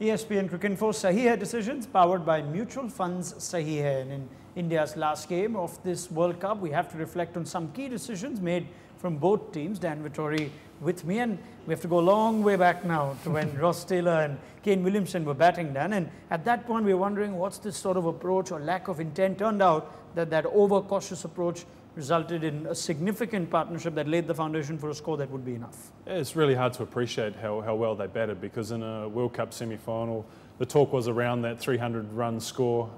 ESPNcricinfo Sahi Hai Decisions, powered by mutual funds Sahi Hai. And in India's last game of this World Cup, we have to reflect on some key decisions made from both teams. Dan Vettori with me, and we have to go a long way back now to when Ross Taylor and Kane Williamson were batting, Dan. And at that point, we were wondering what's this sort of approach or lack of intent. Turned out that that over-cautious approach resulted in a significant partnership that laid the foundation for a score that would be enough. It's really hard to appreciate how well they batted, because in a World Cup semi-final, the talk was around that 300-run score.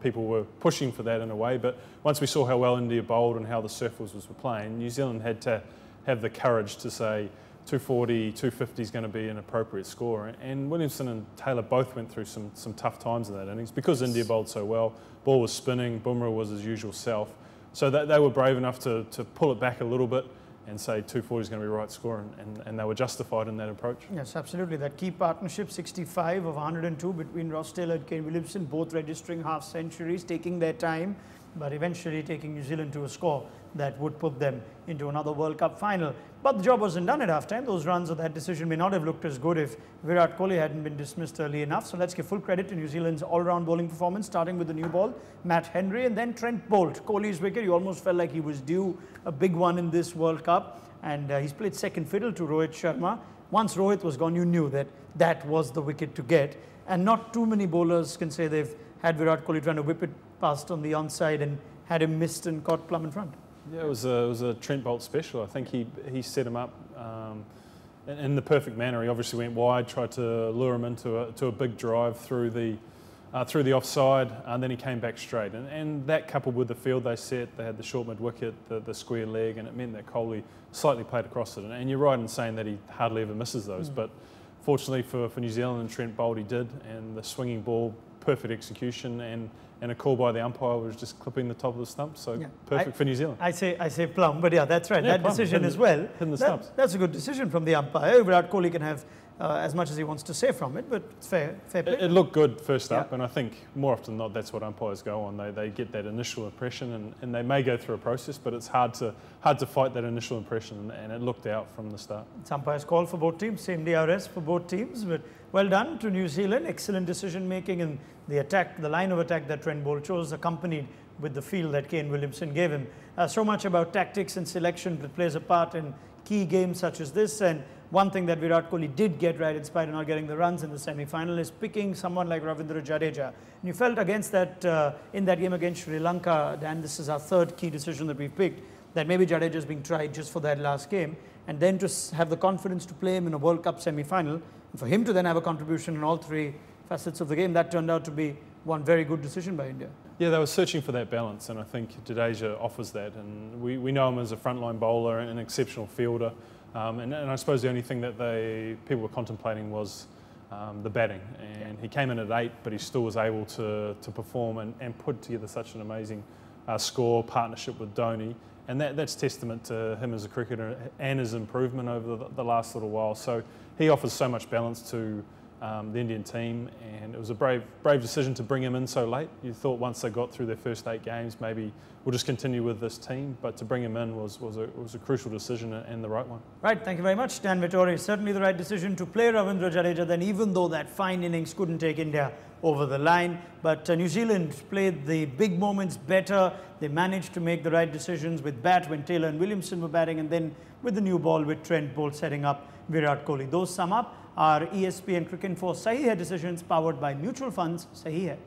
People were pushing for that in a way, but once we saw how well India bowled and how the surfers were playing, New Zealand had to have the courage to say 240, 250 is going to be an appropriate score. And Williamson and Taylor both went through some tough times in that innings because India bowled so well. Ball was spinning, Bumrah was his usual self. So they were brave enough to pull it back a little bit and say 240 is going to be the right score, and they were justified in that approach. Yes, absolutely. That key partnership, 65 of 102 between Ross Taylor and Kane Williamson, both registering half centuries, taking their time, but eventually taking New Zealand to a score that would put them into another World Cup final. But the job wasn't done at halftime. Those runs or that decision may not have looked as good if Virat Kohli hadn't been dismissed early enough. So let's give full credit to New Zealand's all-round bowling performance, starting with the new ball, Matt Henry, and then Trent Bolt. Kohli's wicket, you almost felt like he was due a big one in this World Cup, and he's played second fiddle to Rohit Sharma. Once Rohit was gone, you knew that that was the wicket to get, and not too many bowlers can say they've had Virat Kohli trying to whip it past on the onside and had him missed and caught plumb in front. Yeah, it was a Trent Bolt special. I think he set him up in the perfect manner. He obviously went wide, tried to lure him into a big drive through the offside, and then he came back straight. And that, coupled with the field they set, they had the short mid wicket, the square leg, and it meant that Kohli slightly played across it. And you're right in saying that he hardly ever misses those, but fortunately for New Zealand and Trent Bolt, he did. And the swinging ball, perfect execution, and a call by the umpire was just clipping the top of the stump, so yeah, perfect for New Zealand. I say plumb, but yeah, that's right. Yeah, that plumb, decision as well. Hitting the stumps. That's a good decision from the umpire. Virat Kohli can have as much as he wants to say from it, but it's fair play. It looked good first up, and I think more often than not, that's what umpires go on. They get that initial impression, and they may go through a process, but it's hard to fight that initial impression, and it looked out from the start. It's umpire's call for both teams, same DRS for both teams, but well done to New Zealand. Excellent decision making, and the line of attack that Trent Bolt chose, accompanied with the feel that Kane Williamson gave him. So much about tactics and selection that plays a part in key games such as this, and one thing that Virat Kohli did get right, in spite of not getting the runs in the semi-final, is picking someone like Ravindra Jadeja. And you felt against that, in that game against Sri Lanka, Dan, this is our third key decision that we've picked, that maybe Jadeja is being tried just for that last game, and then to have the confidence to play him in a World Cup semi-final, and for him to then have a contribution in all three facets of the game, that turned out to be one very good decision by India. Yeah, they were searching for that balance, and I think Jadeja offers that. And we know him as a frontline bowler and an exceptional fielder. And I suppose the only thing that people were contemplating was the batting. And he came in at 8, but he still was able to perform and put together such an amazing score, partnership with Dhoni. And that's testament to him as a cricketer and his improvement over the last little while. So he offers so much balance to the Indian team, and it was a brave decision to bring him in so late. You thought once they got through their first 8 games, maybe we'll just continue with this team, but to bring him in was a crucial decision and the right one. Right, thank you very much, Dan Vettori. Certainly the right decision to play Ravindra Jadeja then, even though that fine innings couldn't take India over the line. But New Zealand played the big moments better. They managed to make the right decisions with bat when Taylor and Williamson were batting, and then with the new ball with Trent Bolt setting up Virat Kohli. Those sum up our ESPNcricinfo Sahi Hai Decisions, powered by mutual funds Sahi Hai.